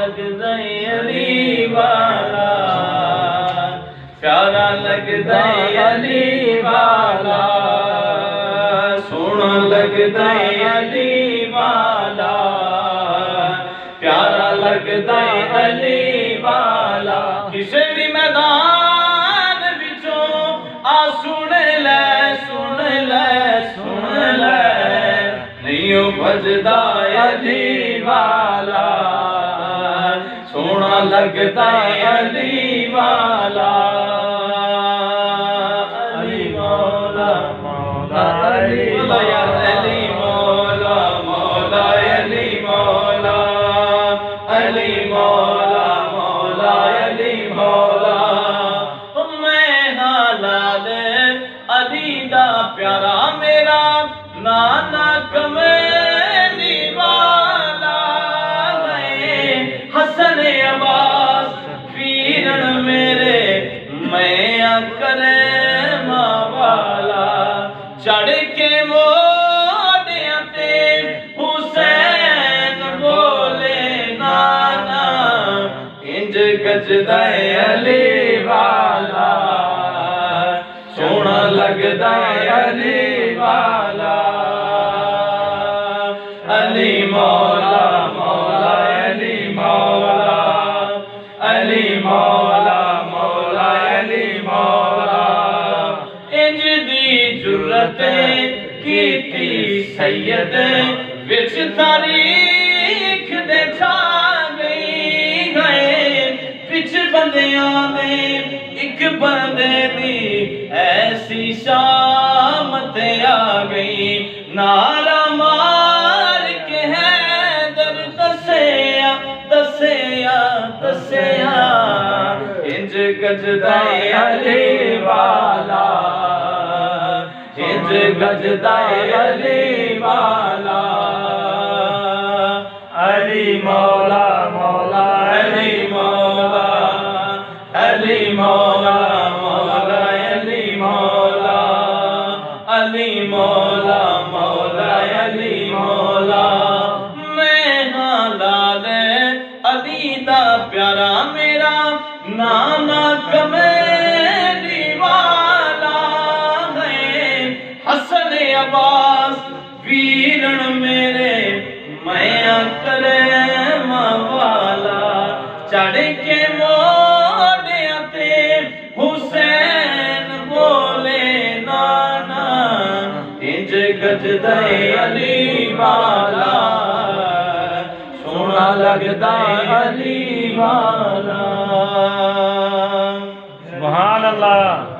لگدا علی والا پیارا لگدا علی والا سونا لگدا علی والا پیارا لگدا علی والا کسے بھی میدان وچوں آ سن لے سن لے سن لے نہیں بجدا علی والا سونا لگدا علی والا علی مولا مولا علی مولا علی مولا مولا علی مولا علی مولا مولا علی مولا میں حلال علی دا پیارا میرا نانا کمیلی والا حسن عباس پیرن میرے میں کرم والا چڑھ کے موڈیاں تے حسین بولے نانا انج گجدا علی والا سونا لگدا علی والا علی مولا مولا علی مولا علی مولا مولا علی مولا انج دی جرت کیتی سید وچ تاریخ دے چھا گئی گئے وچ بندیاں دے ایک بندے دی ایسی شامت آ گئی نعرہ مار کے حیدر دسیا دسیا دسیا انج گجدا علی والا انج گجدا علی والا علی مولا مولا علی مولا علی مولا مولا علی مولا علی مولا مولا علی مولا میں حلال علی دا پیارا میرا نانا کمیلی والا ہے حسن عباس ویرن میرے میں کرم والا چڑھ کے موڈیاں تے حسین بولے نانا انج گجدا علی والا سونا لگدا علی والا سبحان اللہ.